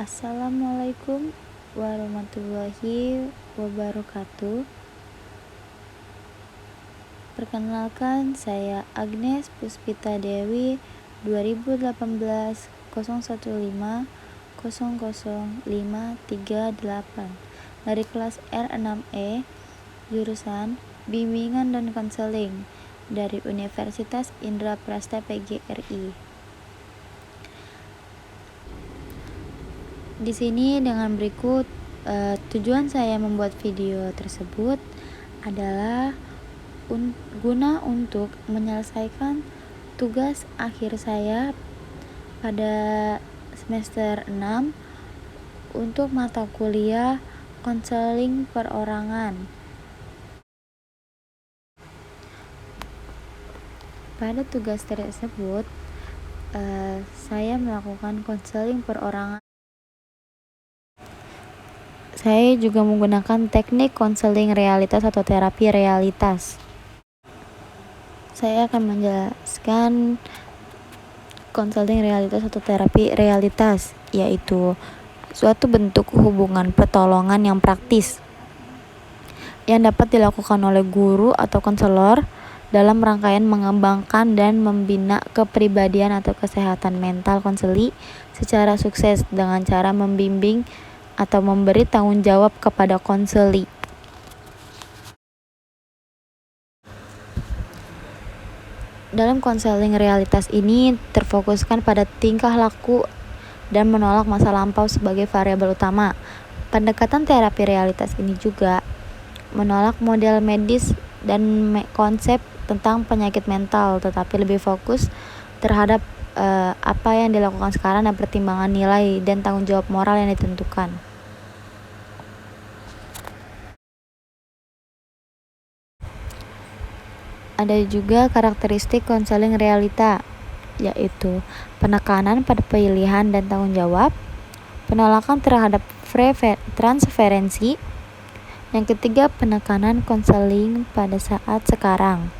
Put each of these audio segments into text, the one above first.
Assalamualaikum warahmatullahi wabarakatuh. Perkenalkan, saya Agnes Puspita Dewi, 2018 015 000538 dari kelas R6E, jurusan Bimbingan dan Konseling dari Universitas Indraprasta PGRI. Di sini dengan berikut tujuan saya membuat video tersebut adalah guna untuk menyelesaikan tugas akhir saya pada semester 6 untuk mata kuliah konseling perorangan. Pada tugas tersebut saya melakukan konseling perorangan. Saya juga menggunakan teknik konseling realitas atau terapi realitas. Saya akan menjelaskan konseling realitas atau terapi realitas, yaitu suatu bentuk hubungan pertolongan yang praktis yang dapat dilakukan oleh guru atau konselor dalam rangkaian mengembangkan dan membina kepribadian atau kesehatan mental konseli secara sukses dengan cara membimbing atau memberi tanggung jawab kepada konseli. Dalam konseling realitas ini terfokuskan pada tingkah laku dan menolak masa lampau sebagai variabel utama. Pendekatan terapi realitas ini juga menolak model medis dan konsep tentang penyakit mental, tetapi lebih fokus terhadap apa yang dilakukan sekarang dan pertimbangan nilai dan tanggung jawab moral yang ditentukan. Ada juga karakteristik konseling realita, yaitu penekanan pada pilihan dan tanggung jawab, penolakan terhadap transferensi. Yang ketiga, penekanan konseling pada saat sekarang.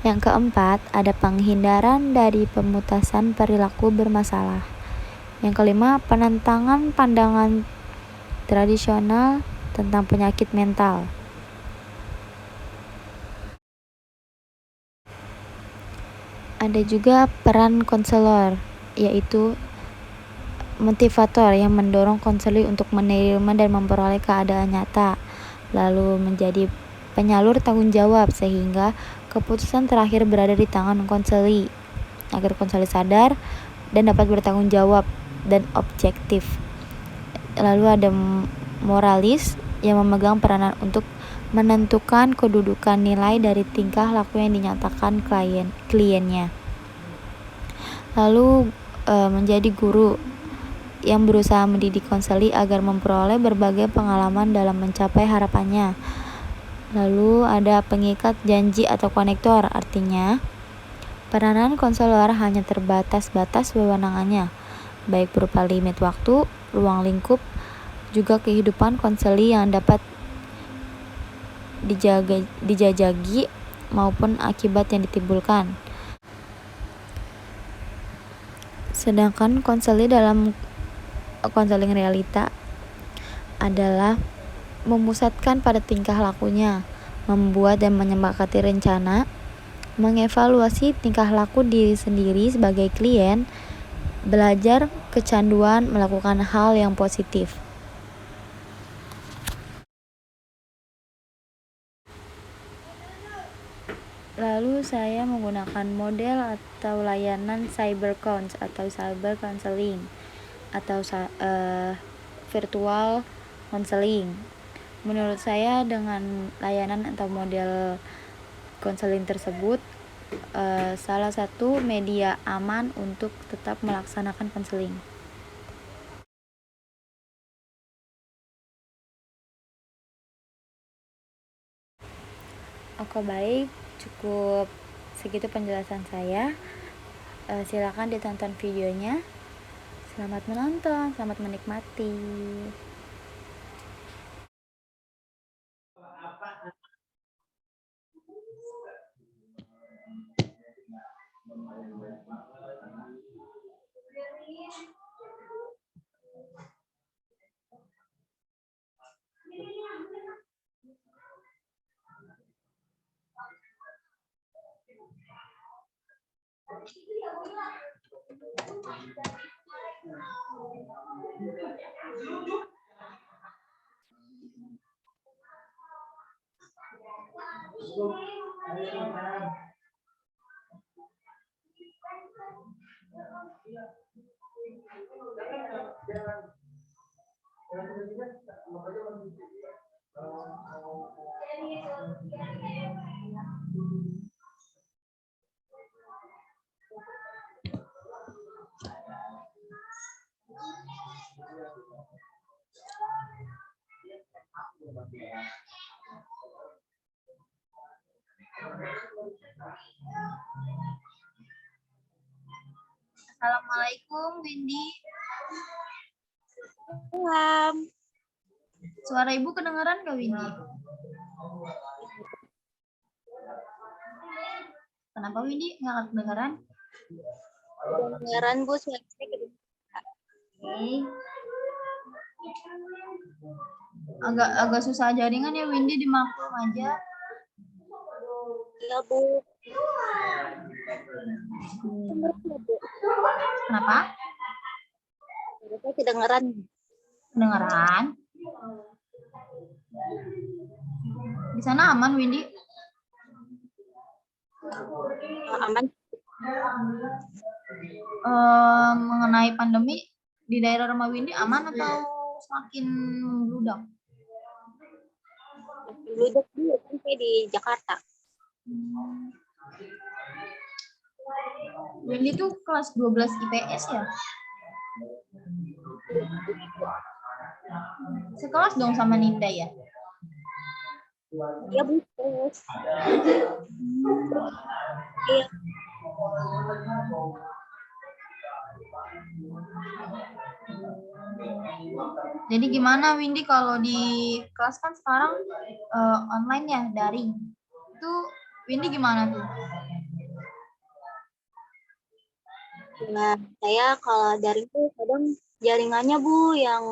Yang keempat, ada penghindaran dari pemutasan perilaku bermasalah. Yang kelima, penentangan pandangan tradisional tentang penyakit mental. Ada juga peran konselor, yaitu motivator yang mendorong konseli untuk menerima dan memperoleh keadaan nyata, lalu menjadi penyalur tanggung jawab sehingga keputusan terakhir berada di tangan konseli, agar konseli sadar dan dapat bertanggung jawab dan objektif. Lalu ada moralis yang memegang peranan untuk menentukan kedudukan nilai dari tingkah laku yang dinyatakan kliennya. Lalu menjadi guru yang berusaha mendidik konseli agar memperoleh berbagai pengalaman dalam mencapai harapannya. Lalu ada pengikat janji atau konektor, artinya peranan konselor hanya terbatas-batas wewenangannya, baik berupa limit waktu, ruang lingkup, juga kehidupan konseli yang dapat dijajagi maupun akibat yang ditimbulkan. Sedangkan konseli dalam konseling realita adalah memusatkan pada tingkah lakunya, membuat dan menyepakati rencana, mengevaluasi tingkah laku diri sendiri sebagai klien, belajar kecanduan melakukan hal yang positif. Lalu saya menggunakan model atau layanan cybercons atau cyber counseling atau virtual counseling. Menurut saya dengan layanan atau model konseling tersebut salah satu media aman untuk tetap melaksanakan konseling. Oke, baik, cukup segitu penjelasan saya. Silakan ditonton videonya. Selamat menonton, selamat menikmati. Assalamualaikum, Windy. Salam. Suara Ibu kedengaran nggak, Windy? Kenapa, Windy? Nggak kedengaran? Kedengaran, Bu. Suaranya kedengaran. Oke. Agak susah jaringan ya, Windy, dimaklum aja. Iya, Bu. Kenapa? Suaranya kedengaran. Kedengaran? Di sana aman, Windy? Aman. Mengenai pandemi di daerah rumah Windy aman atau semakin membludak? Duduk dulu sampai di Jakarta. Windy tuh kelas 12 IPS ya? Sekelas dong sama Ninda ya? Iya, Bu. Iya. Jadi gimana, Windy, kalau di kelas kan sekarang online ya, daring. Itu Windy gimana tuh? Nah, saya kalau daring tuh kadang jaringannya, Bu, yang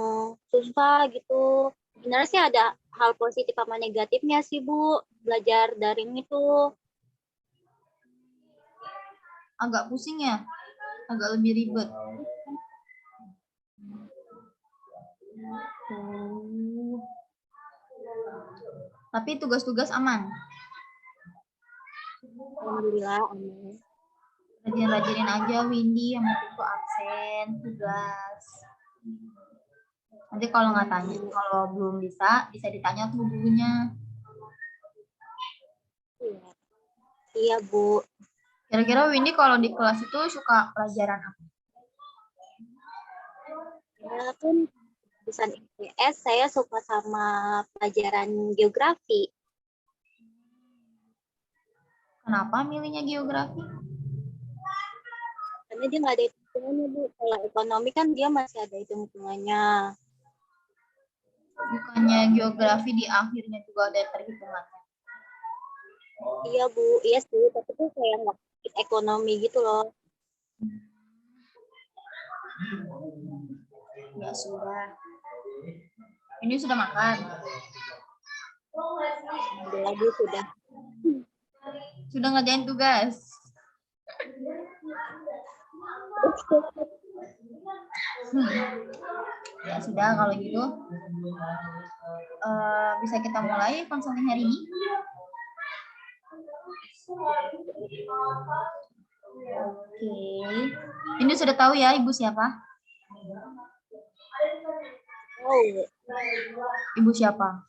susah gitu. Sebenarnya sih ada hal positif sama negatifnya sih, Bu, belajar daring itu. Agak pusing ya? Agak lebih ribet. Tapi tugas-tugas aman? Alhamdulillah, aman. Rajin-rajinin aja, Windy, yang penting tuh absen, tugas. Nanti kalau nggak tanya, kalau belum bisa ditanya tuh gurunya. Iya, Bu. Kira-kira Windy kalau di kelas itu suka pelajaran apa? Ya kan, jurusan IPS saya suka sama pelajaran geografi. Kenapa milihnya geografi? Karena dia nggak ada hitung-hitungannya, Bu. Kalau ekonomi kan dia masih ada hitung-hitungannya. Bukannya geografi di akhirnya juga ada perhitungannya? Iya, Bu. Iya sih, tapi tuh kayak nggak ekonomi gitu loh. Ya sudah. Ini sudah makan? Alhamdulillah, Bu, sudah. Sudah ngerjain tugas? Ya sudah, kalau gitu bisa kita mulai konseling hari ini. Oke. Ini sudah tahu ya Ibu siapa? Oh. Ibu siapa?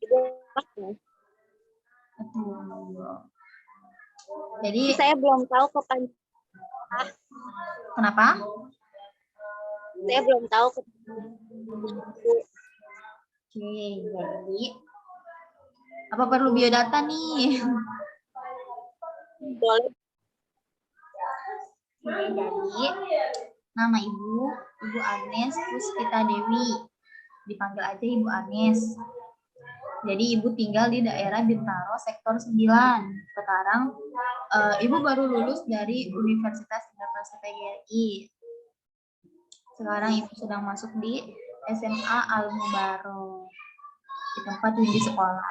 Ibu Agnes. Jadi saya belum tahu kapan. Kenapa? Saya belum tahu kapan. Oke, jadi apa perlu biodata nih? Boleh. Oke, jadi nama Ibu Agnes Puspita Dewi. Dipanggil aja Ibu Agnes. Jadi Ibu tinggal di daerah Bintaro, sektor 9. Sekarang Ibu baru lulus dari Universitas Indonesia PGRI. Sekarang Ibu sedang masuk di SMA Al Mubarok, di tempat Windy sekolah.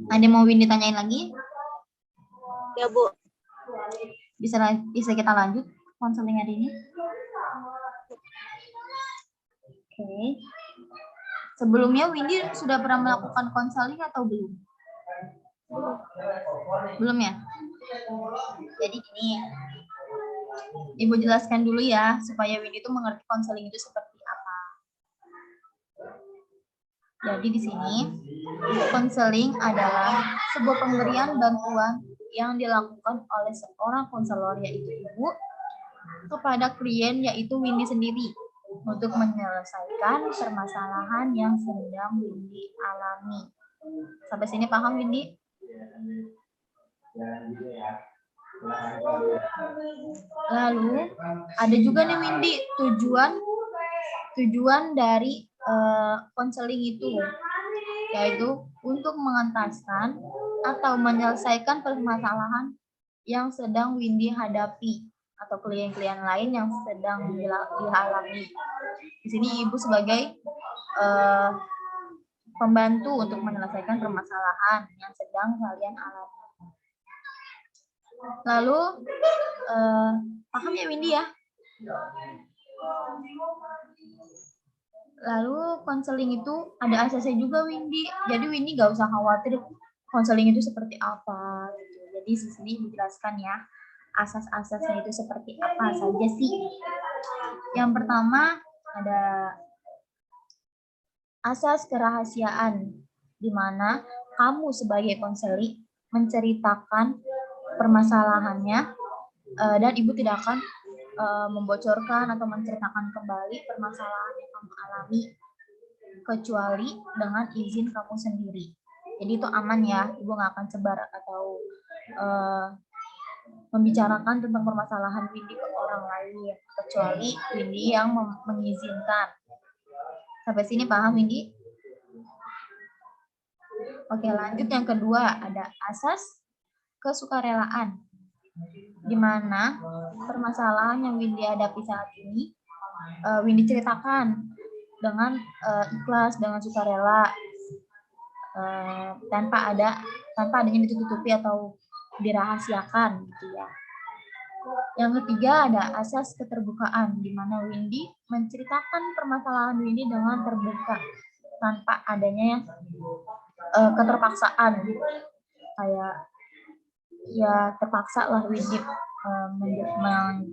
Ada yang mau Windy tanyain lagi? Ya, Bu. Bisa kita lanjut konseling hari ini? Oke. Sebelumnya Windy sudah pernah melakukan konseling atau belum? Belum ya? Jadi gini, Ibu jelaskan dulu ya, supaya Windy itu mengerti konseling itu seperti apa. Jadi di sini, konseling adalah sebuah pemberian bantuan yang dilakukan oleh seorang konselor, yaitu Ibu, kepada klien, yaitu Windy sendiri, untuk menyelesaikan permasalahan yang sedang Windy alami. Sampai sini paham, Windy? Lalu ada juga nih Windy, tujuan dari konseling itu, yaitu untuk mengentaskan atau menyelesaikan permasalahan yang sedang Windy hadapi atau klien-klien lain yang sedang dialami. Di sini Ibu sebagai pembantu untuk menyelesaikan permasalahan yang sedang kalian alami. Lalu paham ya Windy ya? Lalu konseling itu ada asasnya juga Windy. Jadi Windy gak usah khawatir konseling itu seperti apa. Jadi di sini dijelaskan ya asas-asasnya itu seperti apa saja sih. Yang pertama ada asas kerahasiaan, di mana kamu sebagai konseling menceritakan permasalahannya dan Ibu tidak akan membocorkan atau menceritakan kembali permasalahan yang kamu alami kecuali dengan izin kamu sendiri. Jadi itu aman ya, Ibu nggak akan sebar atau membicarakan tentang permasalahan Windy ke orang lain kecuali Windy yang mengizinkan. Sampai sini paham Windy? Oke, lanjut yang kedua ada asas kesukarelaan, di mana permasalahan yang Windy hadapi saat ini Windy ceritakan dengan ikhlas, dengan sukarela, tanpa adanya ditutupi atau dirahasiakan gitu ya. Yang ketiga ada asas keterbukaan, di mana Windy menceritakan permasalahan Windy dengan terbuka tanpa adanya yang keterpaksaan, kayak ya terpaksa lah Windy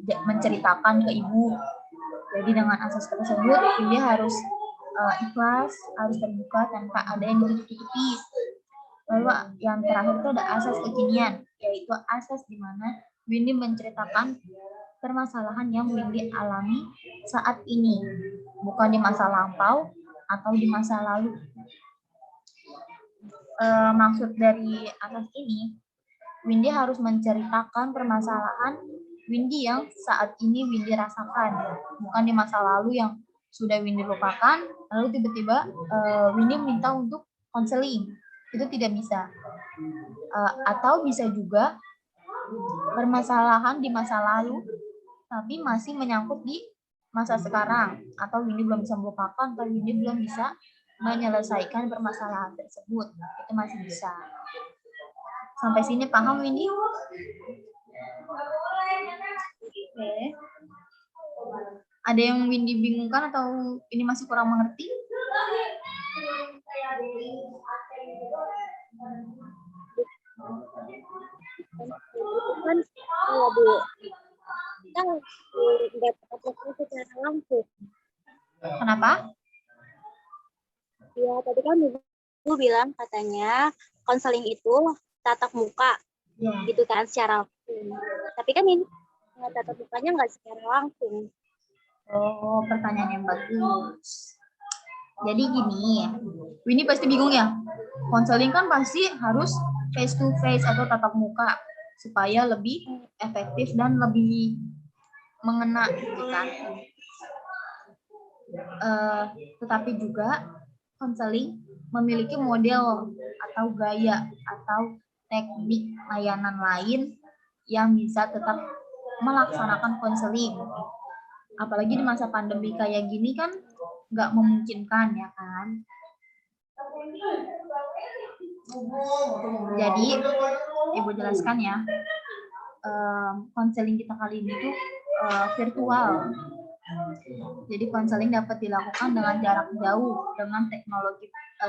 menceritakan ke Ibu. Jadi dengan asas tersebut Windy harus ikhlas, harus terbuka tanpa ada yang ditutupi. Lalu yang terakhir itu ada asas kekinian, yaitu asas di mana Windy menceritakan permasalahan yang Windy alami saat ini, bukan di masa lampau atau di masa lalu. Maksud dari asas ini, Windy harus menceritakan permasalahan Windy yang saat ini Windy rasakan, bukan di masa lalu yang sudah Windy lupakan, lalu tiba-tiba Windy minta untuk konseling. Itu tidak bisa. Atau bisa juga permasalahan di masa lalu, tapi masih menyangkut di masa sekarang, atau Windy belum bisa melupakan, atau Windy belum bisa menyelesaikan permasalahan tersebut. Itu masih bisa. Sampai sini paham Windy? Oke. Ada yang Windy bingungkan atau ini masih kurang mengerti? Kan kalau Bu, kita nggak tatap secara langsung. Kenapa? Ya tadi kan Ibu bilang katanya konseling itu tatap muka, gitu kan secara langsung. Tapi kan ini tatap mukanya nggak secara langsung. Oh, pertanyaan yang bagus. Jadi gini, Windy pasti bingung ya. Konseling kan pasti harus face to face atau tatap muka supaya lebih efektif dan lebih mengena gitu kan. Tetapi juga konseling memiliki model atau gaya atau teknik layanan lain yang bisa tetap melaksanakan konseling. Apalagi di masa pandemi kayak gini kan nggak memungkinkan ya kan. Jadi, Ibu jelaskan ya, konseling kita kali ini tuh virtual. Jadi konseling dapat dilakukan dengan jarak jauh dengan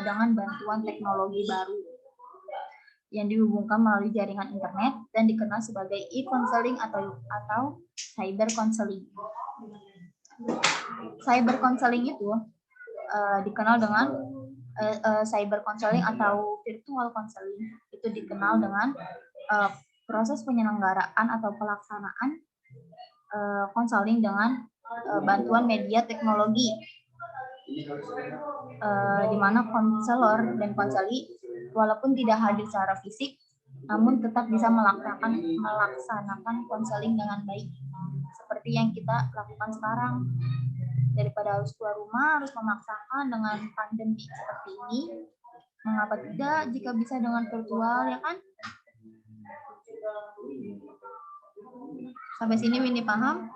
dengan bantuan teknologi baru yang dihubungkan melalui jaringan internet dan dikenal sebagai e-counseling atau cyber counseling. Cyber counseling itu dikenal dengan cyber counseling atau virtual counseling itu dikenal dengan proses penyelenggaraan atau pelaksanaan konseling dengan bantuan media teknologi, di mana konselor dan konseli walaupun tidak hadir secara fisik, namun tetap bisa melaksanakan konseling dengan baik, seperti yang kita lakukan sekarang. Daripada harus keluar rumah, harus memaksakan dengan pandemi seperti ini, mengapa tidak jika bisa dengan virtual, ya kan? Sampai sini Windy paham?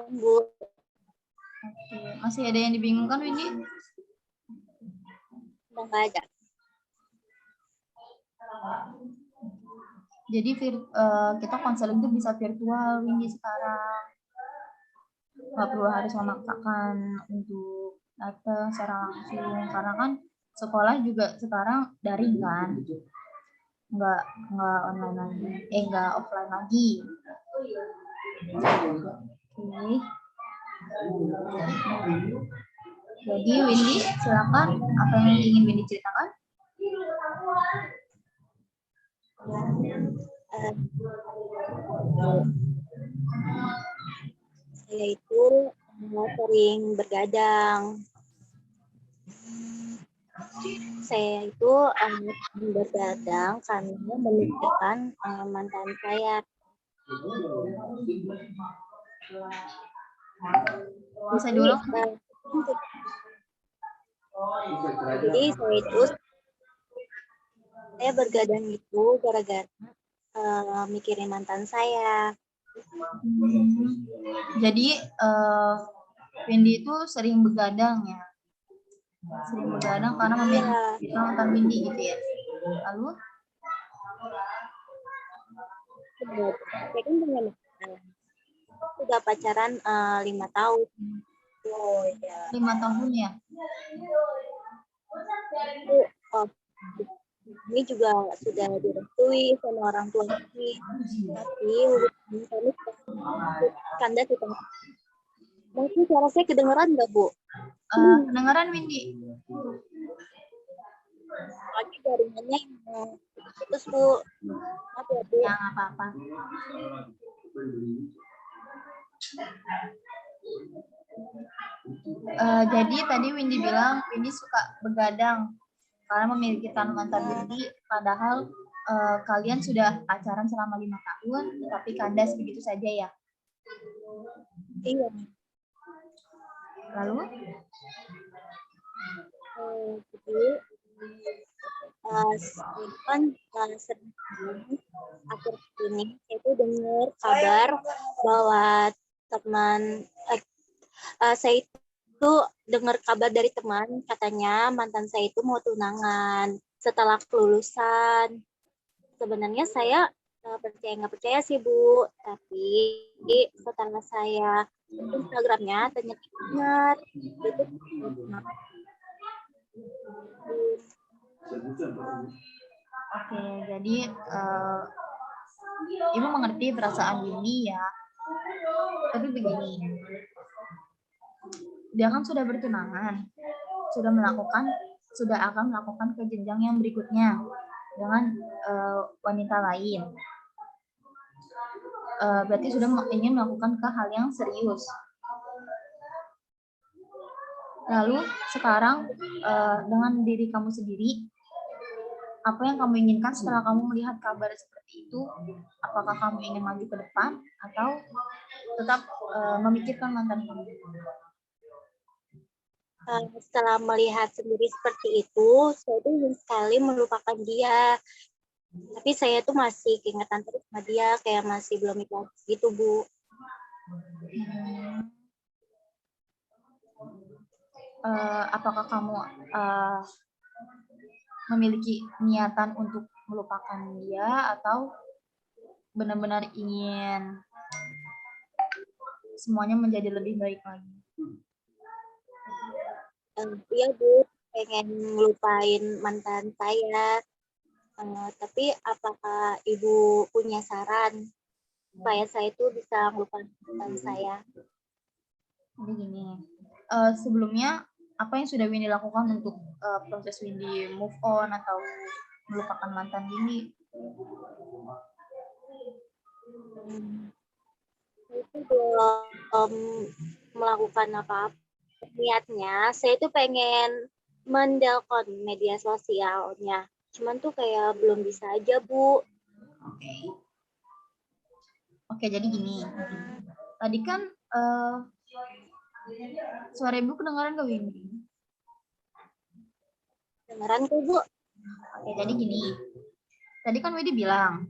Bu. Oke, masih ada yang dibingungkan Windy? Nggak ada. Jadi kita konseling itu bisa virtual Windy sekarang. Nggak perlu harus memaksakan untuk datang secara langsung, karena kan sekolah juga sekarang daring kan, nggak online lagi, nggak offline lagi. Oke. Jadi Windy silakan, apa yang ingin Windy ceritakan? Saya itu sering bergadang. Saya itu bergadang karena memikirkan mantan saya. Bisa dulu. Jadi saya bergadang itu gara-gara mikirin mantan saya. Jadi Windy itu sering begadang ya, sering begadang karena memiliki mantan Windy gitu ya. Lalu? Saya kan punya mantan. Sudah pacaran 5 tahun. Oh, ya. 5 tahun ya? Ini juga sudah direstui sama orang tua kami, tapi hubungan kami kandas di tengah. Mungkin suara saya kedengeran nggak, Bu? Kedengeran, Windy. Lagi jaringannya putus, Bu. Maaf ya, Bu. Ya, nggak apa-apa. Jadi tadi Windy bilang Windy suka begadang karena memiliki mantan Windy, padahal kalian sudah pacaran selama 5 tahun, tapi kandas begitu saja ya? Iya. Lalu? Jadi kan sering akhir ini saya itu dengar kabar bahwa saya itu dengar kabar dari teman, katanya mantan saya itu mau tunangan setelah kelulusan. Sebenarnya saya percaya nggak percaya sih, Bu, tapi setelah saya Instagramnya ternyata benar itu. Oke, jadi Ibu mengerti perasaan Windy ya. Tapi begini, dia kan sudah bertunangan, sudah akan melakukan ke jenjang yang berikutnya dengan wanita lain. Berarti sudah ingin melakukan ke hal yang serius. Lalu sekarang dengan diri kamu sendiri, apa yang kamu inginkan setelah kamu melihat kabar seperti itu? Apakah kamu ingin maju ke depan atau tetap memikirkan mantan kamu? Setelah melihat sendiri seperti itu, saya tuh ingin sekali melupakan dia. Tapi saya tuh masih keingetan terus sama dia, kayak masih belum ikhlas gitu, Bu. apakah kamu memiliki niatan untuk melupakan dia atau benar-benar ingin semuanya menjadi lebih baik lagi? Iya Bu, pengen ngelupain mantan saya. Tapi apakah Ibu punya saran supaya saya itu bisa ngelupain mantan saya? Jadi gini, sebelumnya apa yang sudah Windy lakukan untuk proses Windy move on atau melupakan mantan Windy? Saya itu belum melakukan apa-apa. Niatnya, saya itu pengen mendelete media sosialnya. Cuman tuh kayak belum bisa aja, Bu. Oke, jadi gini. Tadi kan suara Ibu kedengaran gak, Windy? Beneran tuh, Bu? Oke, jadi gini. Tadi kan Windy bilang,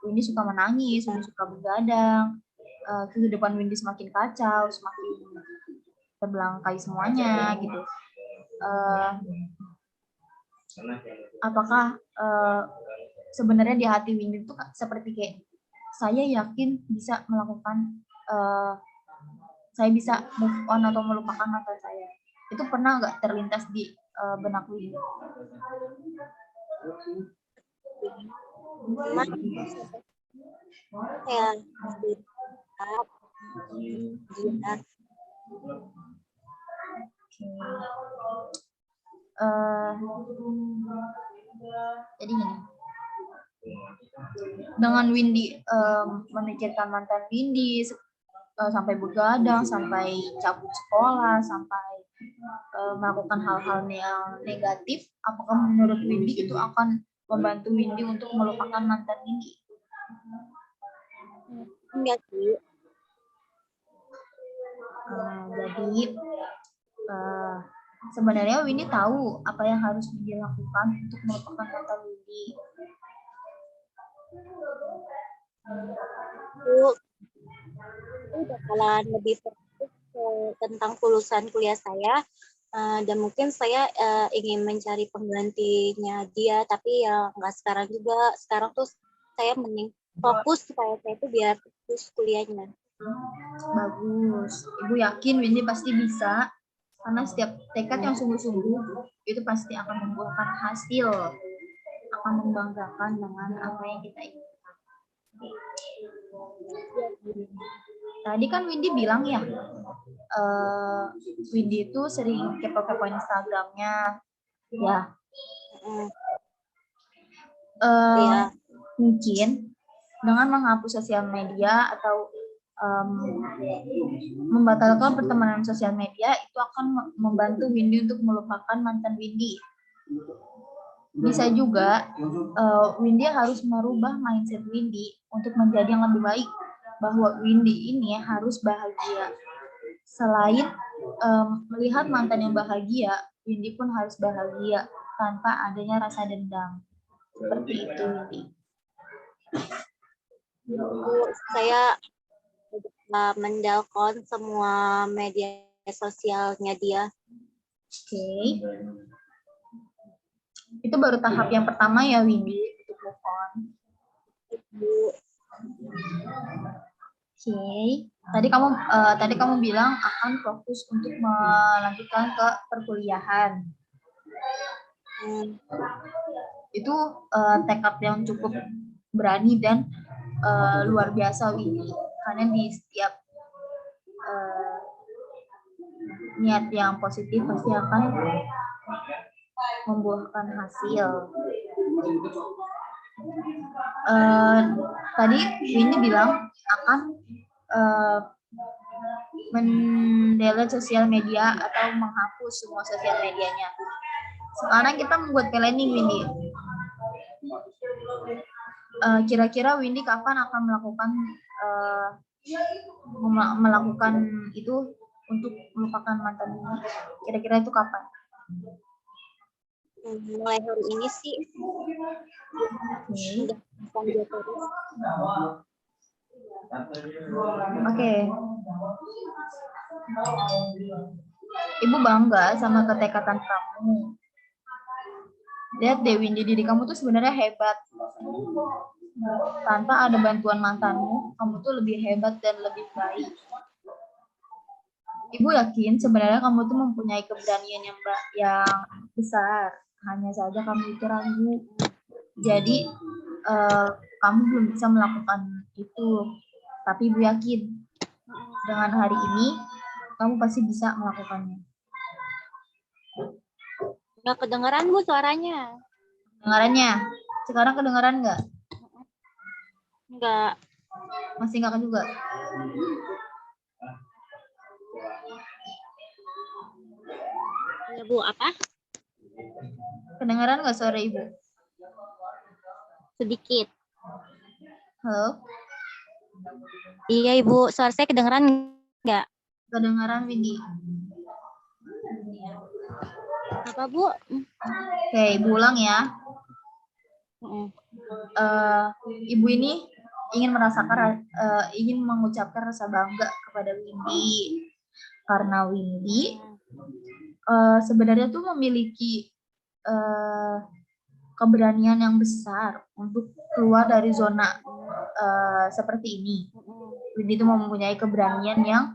Windy suka menangis, Windy suka begadang, kehidupan Windy semakin kacau, semakin terbelangkai semuanya, gitu. Apakah sebenarnya di hati Windy itu seperti kayak, saya yakin bisa melakukan, saya bisa move on atau melupakan mantan saya. Itu pernah nggak terlintas di benak Windy? Cuman kayak jadi gini, dengan Windy memikirkan mantan Windy sampai begadang, sampai cabut sekolah, sampai melakukan hal-hal yang negatif, apakah menurut Windy itu akan membantu Windy untuk melupakan mantan Windy? enggak sih. Jadi sebenarnya Windy tahu apa yang harus Windy lakukan untuk melupakan mantan Windy. Itu bakalan lebih fokus tentang lulusan kuliah saya, dan mungkin saya ingin mencari penggantinya dia, tapi ya nggak sekarang juga. Sekarang tuh saya mending fokus supaya saya itu biar fokus kuliahnya. Bagus. Ibu yakin Windy pasti bisa, karena setiap tekad yang sungguh-sungguh itu pasti akan membuahkan hasil, akan membanggakan dengan apa yang kita inginkan. Tadi kan Windy bilang ya, Windy itu sering kepo-kepo Instagramnya, ya. Mungkin dengan menghapus sosial media atau membatalkan pertemanan sosial media itu akan membantu Windy untuk melupakan mantan Windy. Bisa juga Windy harus merubah mindset Windy untuk menjadi yang lebih baik, bahwa Windy ini harus bahagia. Selain melihat mantan yang bahagia, Windy pun harus bahagia tanpa adanya rasa dendam. Seperti itu, Windy. Saya mendelete semua media sosialnya dia. Oke. Itu baru tahap yang pertama ya, Windy, untuk move on. Oke. Tadi kamu bilang akan fokus untuk melanjutkan ke perkuliahan. Itu tekad yang cukup berani dan luar biasa, Windy. Karena di setiap niat yang positif pasti akan membuahkan hasil. Tadi Windy bilang akan mendelete sosial media atau menghapus semua sosial medianya. Sekarang kita membuat planning, Windy. Kira-kira Windy kapan akan melakukan itu untuk melupakan mantan Windy? Kira-kira itu kapan? Mulai hari ini sih. Oke. Ibu bangga sama ketekatan kamu. Lihat deh Windy, diri kamu tuh sebenarnya hebat. Tanpa ada bantuan mantanmu, kamu tuh lebih hebat dan lebih baik. Ibu yakin sebenarnya kamu tuh mempunyai keberanian yang besar. Hanya saja kamu itu ragu. Jadi kamu belum bisa melakukan itu. Tapi Ibu yakin dengan hari ini kamu pasti bisa melakukannya. Nggak kedengeran Bu suaranya. Kedengarannya? Sekarang kedengaran nggak? Nggak. Masih nggak juga? Ya Bu, apa? Kedengaran nggak suara Ibu? Sedikit. Halo? Iya Ibu, suara saya kedengeran nggak? Kedengaran Windy. Apa Bu? Oke, Ibu ulang ya. Ibu ini ingin ingin mengucapkan rasa bangga kepada Windy karena Windy sebenarnya tuh memiliki keberanian yang besar untuk keluar dari zona seperti ini. Windy itu mempunyai keberanian yang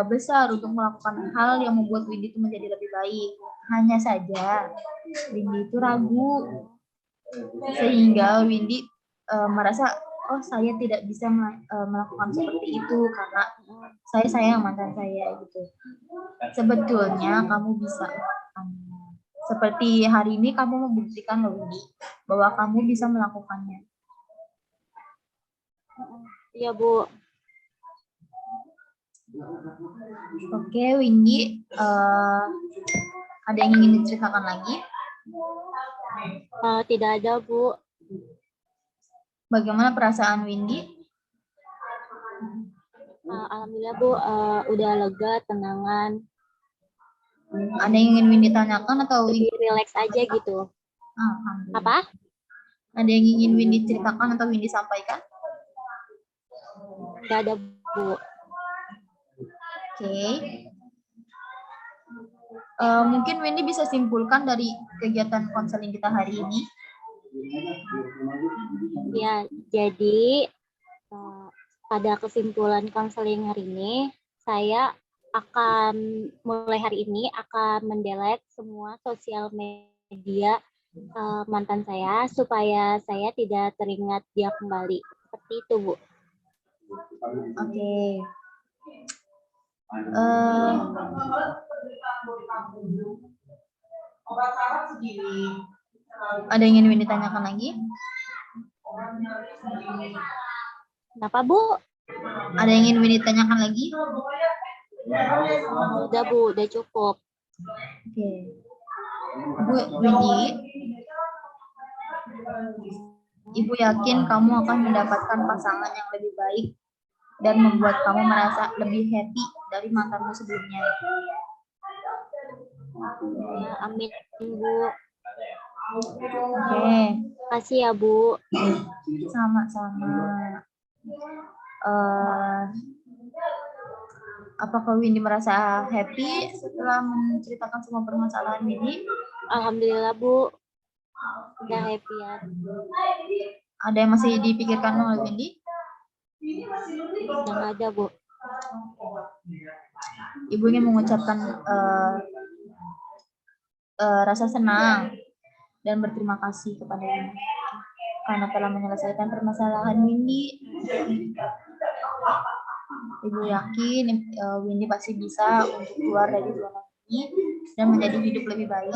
besar untuk melakukan hal yang membuat Windy itu menjadi lebih baik. Hanya saja Windy itu ragu, sehingga Windy merasa saya tidak bisa melakukan seperti itu karena saya sayang mantan saya gitu. Sebetulnya kamu bisa. Seperti hari ini kamu membuktikan loh Windy bahwa kamu bisa melakukannya. Iya Bu. Oke Windy, ada yang ingin diceritakan lagi? Tidak ada Bu. Bagaimana perasaan Windy? Alhamdulillah Bu, udah lega, tenangan. Ada yang ingin Windy tanyakan atau lebih relax aja gitu? Apa? Ada yang ingin Windy ceritakan atau Windy sampaikan? Nggak ada Bu. Oke. Mungkin Windy bisa simpulkan dari kegiatan konseling kita hari ini. Ya, jadi pada kesimpulan konseling hari ini, saya akan mulai hari ini akan mendelete semua sosial media mantan saya supaya saya tidak teringat dia kembali. Seperti itu, Bu. Oke. Ada yang ingin Windy tanyakan lagi? Kenapa, Bu? Ada yang ingin Windy tanyakan lagi? Udah, Bu. Udah cukup. Oke. Bu Windy, Ibu yakin kamu akan mendapatkan pasangan yang lebih baik dan membuat kamu merasa lebih happy dari mantanmu sebelumnya. Amin, Bu. Oke. Kasih ya, Bu. Sama-sama. Apakah Windy merasa happy setelah menceritakan semua permasalahan ini? Alhamdulillah, Bu. Udah happy ya. Ada yang masih dipikirkan oleh Windy? Udah nggak ada, Bu. Ibu ingin mengucapkan rasa senang dan berterima kasih kepada Windy karena telah menyelesaikan permasalahan Windy. Ibu yakin Windy pasti bisa untuk keluar dari zona ini dan menjadi hidup lebih baik.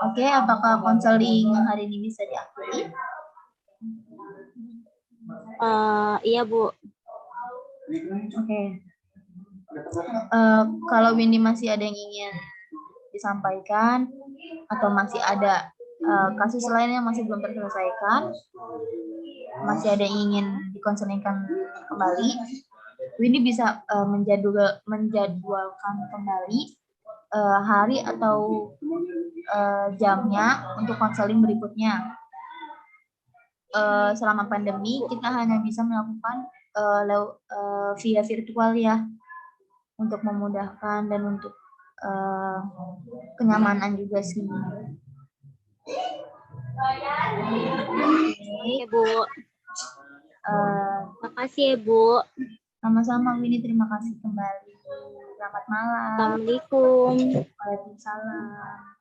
Oke, apakah konseling hari ini bisa diakhiri? Iya, Bu. Oke. Kalau Windy masih ada yang ingin disampaikan atau masih ada kasus lain yang masih belum terselesaikan, masih ada yang ingin dikonselingkan kembali, Windy bisa menjadwalkan kembali hari atau jamnya untuk konseling berikutnya. Selama pandemi kita hanya bisa melakukan via virtual ya. untuk memudahkan dan untuk kenyamanan juga sih. Oke, Bu. Eh, Makasih ya, Bu. Sama-sama Winnie, terima kasih kembali. Selamat malam. Assalamualaikum. Waalaikumsalam.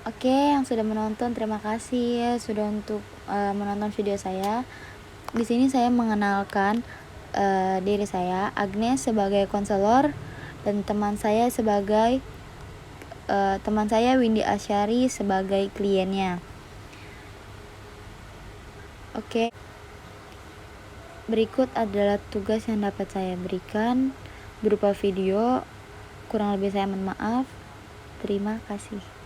Oke, yang sudah menonton terima kasih ya sudah untuk menonton video saya. Di sini saya mengenalkan diri saya Agnes sebagai konselor dan teman saya Windy Asyari sebagai kliennya. Oke. Berikut adalah tugas yang dapat saya berikan berupa video. Kurang lebih saya mohon maaf. Terima kasih.